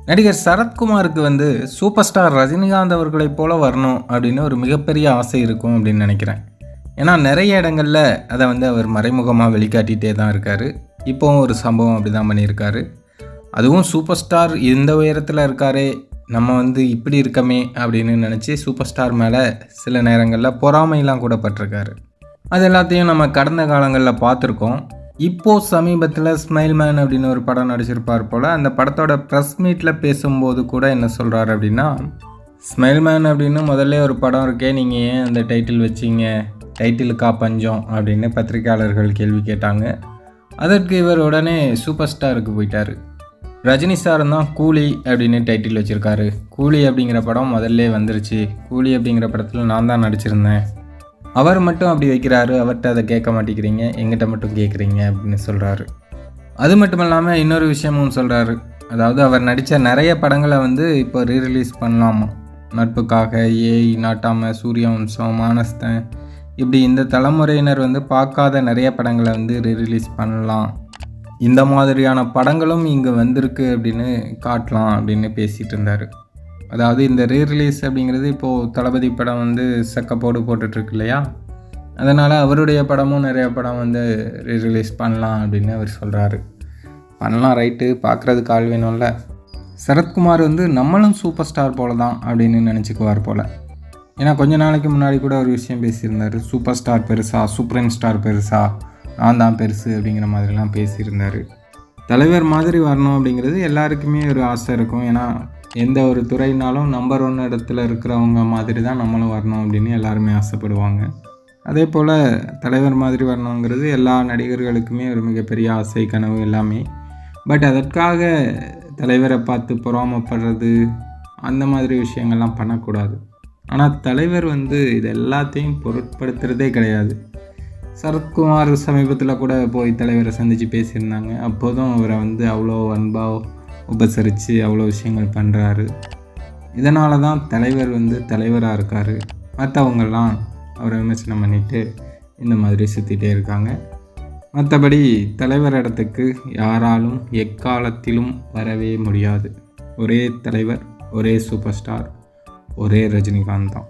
நடிகர் சரத்குமாருக்கு super star Rajinikanth அவர்களைப் போல வரணும் அப்படின்னு ஒரு மிகப்பெரிய ஆசை இருக்கும் அப்படின்னு நினைக்கிறேன். ஏன்னா நிறைய இடங்களில் அதை அவர் மறைமுகமாக வெளிக்காட்டிகிட்டே தான் இருக்கார். இப்போவும் ஒரு சம்பவம் அப்படி தான் பண்ணியிருக்காரு. அதுவும் சூப்பர் ஸ்டார் இந்த உயரத்தில் இருக்காரே, நம்ம இப்படி இருக்கமே அப்படின்னு நினச்சி சூப்பர் ஸ்டார் மேலே சில நேரங்களில் பொறாமைலாம் கூட பட்டிருக்காரு. அது எல்லாத்தையும் நம்ம கடந்த காலங்களில் பார்த்துருக்கோம். இப்போது சமீபத்தில் ஸ்மைல் மேன் அப்படின்னு ஒரு படம் நடிச்சிருப்பார் போல். அந்த படத்தோட ப்ரெஸ் மீட்டில் பேசும்போது கூட என்ன சொல்கிறார் அப்படின்னா, ஸ்மைல் மேன் அப்படின்னு முதல்ல ஒரு படம் இருக்கே, நீங்கள் ஏன் அந்த டைட்டில் வச்சிங்க, டைட்டிலுக்கா பஞ்சம் அப்படின்னு பத்திரிகையாளர்கள் கேள்வி கேட்டாங்க. அதற்கு இவர் உடனே சூப்பர் ஸ்டாருக்கு போயிட்டார். ரஜினி சார் தான் கூலி அப்படின்னு டைட்டில் வச்சுருக்காரு. கூலி அப்படிங்கிற படம் முதல்ல வந்துருச்சு. கூலி அப்படிங்கிற படத்தில் நான் தான் நடிச்சிருந்தேன். அவர் மட்டும் அப்படி வைக்கிறாரு, அவர்கிட்ட அதை கேட்க மாட்டேங்கிறீங்க, எங்கிட்ட மட்டும் கேட்குறீங்க அப்படின்னு சொல்கிறாரு. அது மட்டும் இல்லாமல் இன்னொரு விஷயமும் சொல்கிறாரு. அதாவது அவர் நடித்த நிறைய படங்களை இப்போ ரீரிலீஸ் பண்ணலாமா. நட்புக்காக, ஏய், நாட்டாம, சூரியவம்சம், மானஸ்தன், இப்படி இந்த தலைமுறையினர் பார்க்காத நிறைய படங்களை ரீரிலீஸ் பண்ணலாம். இந்த மாதிரியான படங்களும் இங்கே வந்திருக்கு அப்படின்னு காட்டலாம் அப்படின்னு பேசிகிட்டு இருந்தார். அதாவது இந்த ரீரிலீஸ் அப்படிங்கிறது இப்போது தளபதி படம் செக்கப்போடு போட்டுட்ருக்கு இல்லையா, அதனால் அவருடைய படமும் நிறைய படம் ரீரிலீஸ் பண்ணலாம் அப்படின்னு அவர் சொல்கிறாரு. பண்ணலாம், ரைட்டு, பார்க்குறதுக்கு ஆள் வேணும்ல. சரத்குமார் நம்மளும் சூப்பர் ஸ்டார் போல தான் அப்படின்னு நினச்சிக்குவார் போல். ஏன்னா கொஞ்ச நாளைக்கு முன்னாடி கூட ஒரு விஷயம் பேசியிருந்தார். சூப்பர் ஸ்டார் பெருசா, சூப்பரின் ஸ்டார் பெருசா, நான் தான் பெருசு அப்படிங்கிற மாதிரிலாம் பேசியிருந்தார். தலைவர் மாதிரி வரணும் அப்படிங்கிறது எல்லாருக்குமே ஒரு ஆசை இருக்கும். ஏன்னா எந்த ஒரு துறைனாலும் நம்பர் 1 இடத்துல இருக்கிறவங்க மாதிரி தான் நம்மளும் வரணும் அப்படின்னு எல்லாருமே ஆசைப்படுவாங்க. அதே போல் தலைவர் மாதிரி வரணுங்கிறது எல்லா நடிகர்களுக்குமே ஒரு மிகப்பெரிய ஆசை, கனவு எல்லாமே. பட் அதற்காக தலைவரை பார்த்து பொறாமப்படுறது, அந்த மாதிரி விஷயங்கள்லாம் பண்ணக்கூடாது. ஆனால் தலைவர் இது எல்லாத்தையும் பொருட்படுத்துகிறதே கிடையாது. சரத்குமார் சமீபத்தில் கூட போய் தலைவரை சந்தித்து பேசியிருந்தாங்க. அப்போதும் அவரை அவ்வளோ அன்பாக உபசரித்து அவ்வளோ விஷயங்கள் பண்ணுறாரு. இதனால தான் தலைவர் தலைவராக இருக்கார். மற்றவங்கெல்லாம் அவரை விமர்சனம் பண்ணிவிட்டு இந்த மாதிரி சுற்றிட்டே இருக்காங்க. மற்றபடி தலைவர் இடத்துக்கு யாராலும் எக்காலத்திலும் வரவே முடியாது. ஒரே தலைவர், ஒரே சூப்பர் ஸ்டார், ஒரே ரஜினிகாந்த் தான்.